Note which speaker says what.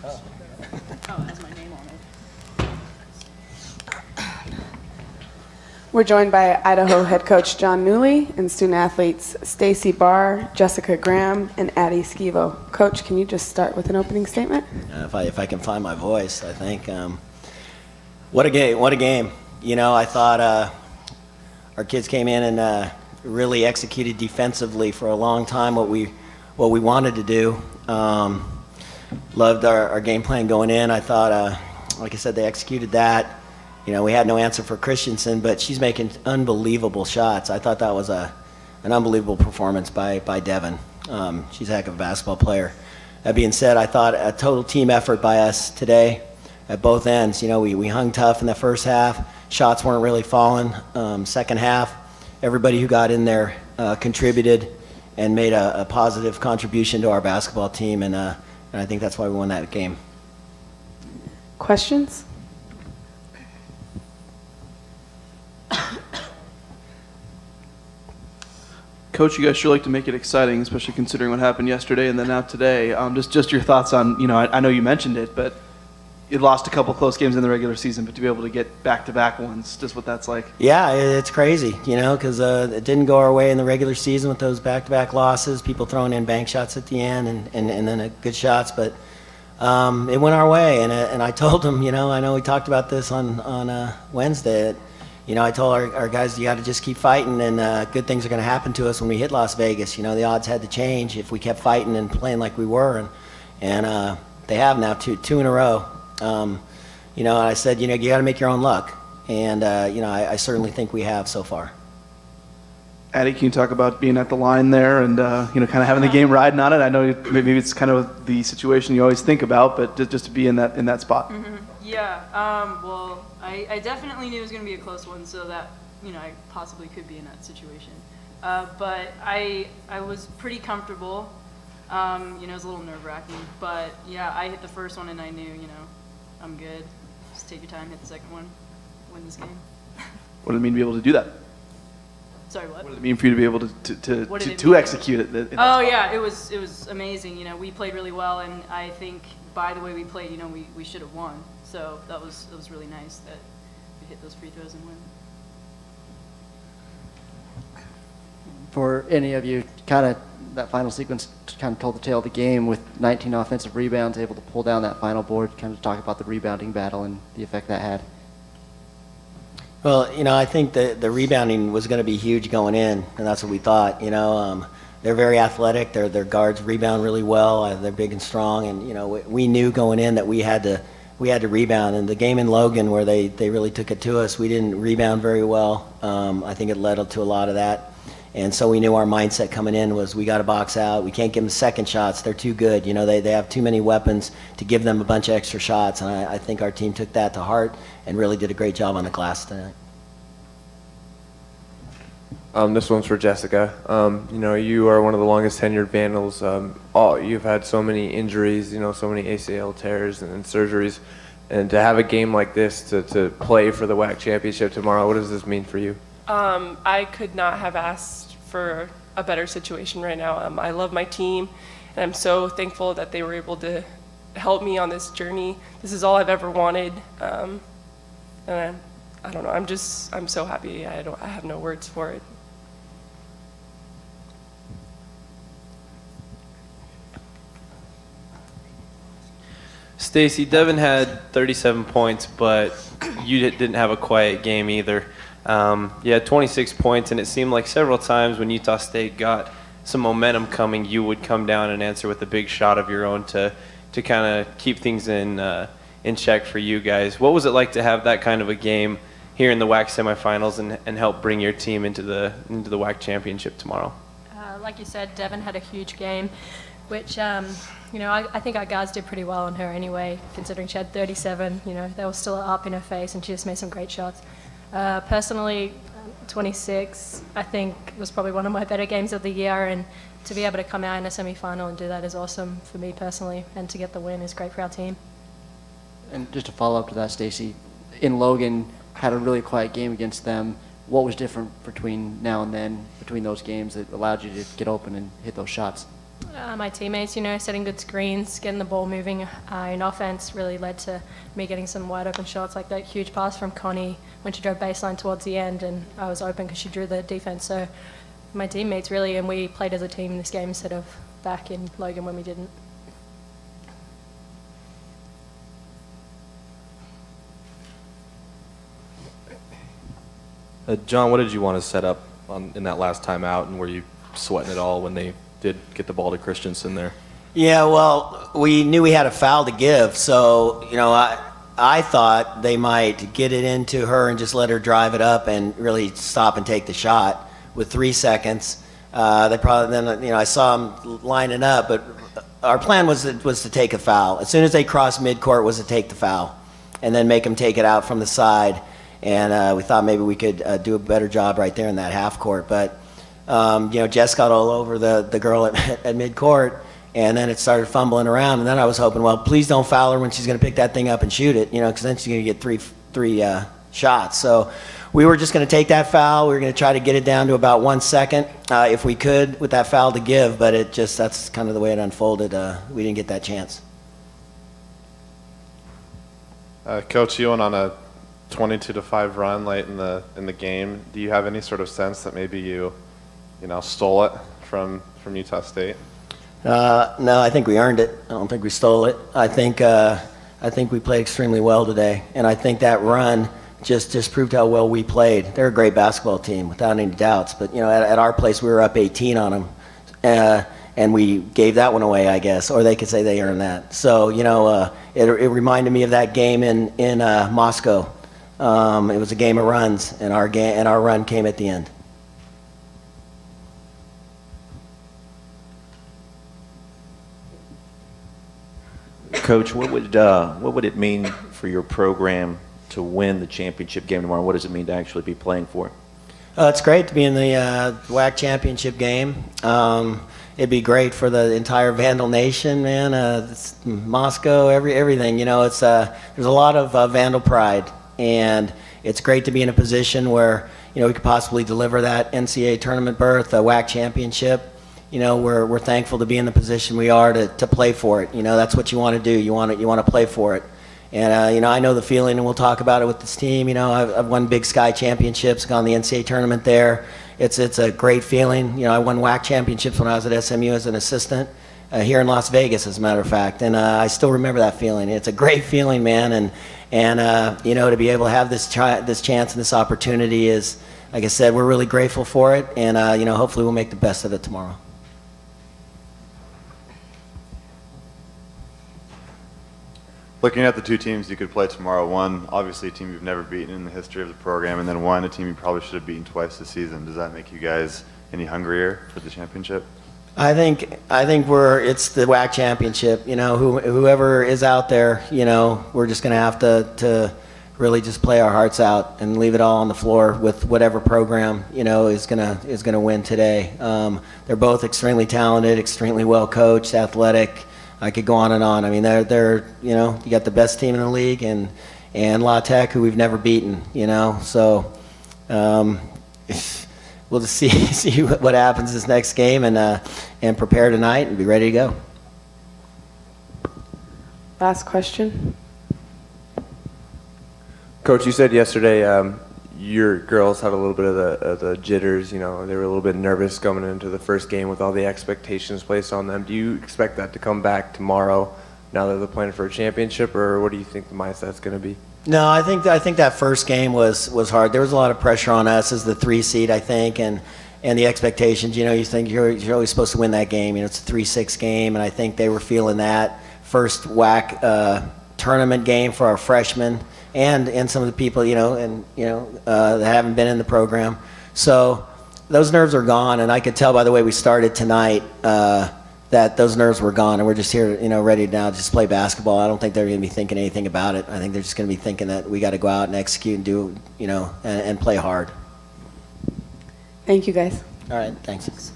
Speaker 1: Oh, it has my name on it.
Speaker 2: We're joined by Idaho head coach John Newley and student athletes Stacy Barr, Jessica Graham, and Addie Schivo. Coach, can you just start with an opening statement?
Speaker 3: If I can find my voice, I think. What a game! What a game! You know, I thought our kids came in and really executed defensively for a long time what we wanted to do. Loved our game plan going in. I thought, like I said, they executed that. You know, we had no answer for Christensen, but she's making unbelievable shots. I thought that was an unbelievable performance by Devin. She's a heck of a basketball player. That being said, I thought a total team effort by us today at both ends. You know, we hung tough in the first half. Shots weren't really falling. Second half, everybody who got in there contributed and made a positive contribution to our basketball team, and I think that's why we won that game.
Speaker 2: Questions?
Speaker 4: Coach, you guys sure like to make it exciting, especially considering what happened yesterday and then now today. Just your thoughts on, you know, I know you mentioned it, but you lost a couple close games in the regular season, but to be able to get back-to-back ones, just what that's like.
Speaker 3: Yeah, it's crazy, you know, because it didn't go our way in the regular season with those back-to-back losses, people throwing in bank shots at the end and then good shots, but it went our way, and I told them, you know, I know we talked about this on Wednesday, you know, I told our guys, you got to just keep fighting, and good things are going to happen to us when we hit Las Vegas. You know, the odds had to change if we kept fighting and playing like we were, and they have now two in a row. You know, I said, you know, you got to make your own luck, and you know, I certainly think we have so far.
Speaker 4: Addie, can you talk about being at the line there and you know, kind of having the game riding on it? I know maybe it's kind of the situation you always think about, but just to be in that spot.
Speaker 1: Mm-hmm. Yeah. Well, I definitely knew it was going to be a close one, so that, you know, I possibly could be in that situation. But I was pretty comfortable. You know, it was a little nerve-wracking, but yeah, I hit the first one and I knew, you know, I'm good. Just take your time, hit the second one, win this game.
Speaker 4: What did it mean to be able to do that?
Speaker 1: Sorry, what?
Speaker 4: What did it mean for you to be able to execute it?
Speaker 1: Oh yeah, it was amazing. You know, we played really well, and I think by the way we played, you know, we should have won. So it was really nice that we hit those free throws and win.
Speaker 5: For any of you, kind of that final sequence kind of told the tale of the game with 19 offensive rebounds, able to pull down that final board. Kind of talk about the rebounding battle and the effect that had.
Speaker 3: Well, you know, I think the rebounding was going to be huge going in, and that's what we thought. You know, they're very athletic. Their guards rebound really well. They're big and strong, and you know, we knew going in that we had to rebound. And the game in Logan where they really took it to us, we didn't rebound very well. I think it led to a lot of that. And so we knew our mindset coming in was we got to box out. We can't give them second shots. They're too good. You know, they have too many weapons to give them a bunch of extra shots. And I think our team took that to heart and really did a great job on the glass tonight.
Speaker 6: This one's for Jessica. You know, you are one of the longest tenured Vandals. You've had so many injuries, you know, so many ACL tears and surgeries. And to have a game like this to play for the WAC championship tomorrow, what does this mean for you?
Speaker 7: I could not have asked for a better situation right now. I love my team, and I'm so thankful that they were able to help me on this journey. This is all I've ever wanted, and I don't know. I'm so happy. I have no words for it.
Speaker 8: Stacy, Devin had 37 points, but you didn't have a quiet game either. You had 26 points, and it seemed like several times when Utah State got some momentum coming, you would come down and answer with a big shot of your own to kind of keep things in check for you guys. What was it like to have that kind of a game here in the WAC semifinals and help bring your team into the WAC championship tomorrow?
Speaker 9: Like you said, Devin had a huge game, which you know, I think our guards did pretty well on her anyway, considering she had 37. You know, they were still up in her face, and she just made some great shots. Personally, 26, I think was probably one of my better games of the year, and to be able to come out in a semi-final and do that is awesome for me personally, and to get the win is great for our team.
Speaker 5: And just to follow up to that, Stacy, in Logan, had a really quiet game against them. What was different between now and then, between those games that allowed you to get open and hit those shots?
Speaker 9: My teammates, setting good screens, getting the ball moving in offense really led to me getting some wide open shots, like that huge pass from Connie when she drove baseline towards the end, and I was open because she drew the defense. So my teammates really, and we played as a team in this game instead of back in Logan when we didn't.
Speaker 10: John, what did you want to set up in that last time out, and were you sweating it all when they did get the ball to Christensen there?
Speaker 3: Yeah, well, we knew we had a foul to give, so, I thought they might get it into her and just let her drive it up and really stop and take the shot with 3 seconds. They probably then, I saw them lining up, but our plan was to take a foul. As soon as they crossed midcourt was to take the foul and then make them take it out from the side. And we thought maybe we could do a better job right there in that half court. But, Jess got all over the girl at midcourt, and then it started fumbling around. And then I was hoping, well, please don't foul her when she's going to pick that thing up and shoot it, because then she's going to get three shots. So we were just going to take that foul. We were going to try to get it down to about 1 second if we could with that foul to give. But that's kind of the way it unfolded. We didn't get that chance.
Speaker 11: Coach, you went on a 22-5 run late in the game. Do you have any sort of sense that maybe you stole it from Utah State?
Speaker 3: No, I think we earned it. I don't think we stole it. I think we played extremely well today, and I think that run just proved how well we played. They're a great basketball team, without any doubts. But at our place, we were up 18 on them, and we gave that one away, I guess, or they could say they earned that. So it reminded me of that game in Moscow. It was a game of runs, and our run came at the end.
Speaker 12: Coach, what would it mean for your program to win the championship game tomorrow? What does it mean to actually be playing for it?
Speaker 3: It's great to be in the WAC championship game. It'd be great for the entire Vandal Nation, man. Moscow, everything. There's a lot of Vandal pride, and it's great to be in a position where we could possibly deliver that NCAA tournament berth, a WAC championship. We're thankful to be in the position we are to play for it. That's what you want to do. You want to play for it. And I know the feeling, and we'll talk about it with this team. I've won Big Sky championships, gone the NCAA tournament there. It's a great feeling. I won WAC championships when I was at SMU as an assistant here in Las Vegas, as a matter of fact. And I still remember that feeling. It's a great feeling, man. And to be able to have this chance and this opportunity is, like I said, we're really grateful for it. And hopefully we'll make the best of it tomorrow.
Speaker 13: Looking at the two teams you could play tomorrow, one, obviously a team you've never beaten in the history of the program, and then one, a team you probably should have beaten twice this season. Does that make you guys any hungrier for the championship?
Speaker 3: I think it's the WAC championship. Whoever is out there, we're just going to have to really just play our hearts out and leave it all on the floor with whatever program, is going to win today. They're both extremely talented, extremely well coached, athletic. I could go on and on. I mean, they're you got the best team in the league and La Tech, who we've never beaten, So we'll just see what happens this next game and prepare tonight and be ready to go.
Speaker 2: Last question.
Speaker 6: Coach, you said yesterday your girls had a little bit of the jitters. They were a little bit nervous coming into the first game with all the expectations placed on them. Do you expect that to come back tomorrow now that they're playing for a championship, or what do you think the mindset's going to be?
Speaker 3: No, I think that first game was hard. There was a lot of pressure on us as the 3 seed, I think, and the expectations. You think you're always supposed to win that game. It's a 3-6 game, and I think they were feeling that first WAC tournament game for our freshmen. And some of the people, that haven't been in the program. So those nerves are gone, and I could tell by the way we started tonight that those nerves were gone, and we're just here, ready now to just play basketball. I don't think they're going to be thinking anything about it. I think they're just going to be thinking that we got to go out and execute and do, and play hard.
Speaker 2: Thank you, guys.
Speaker 3: All right, thanks.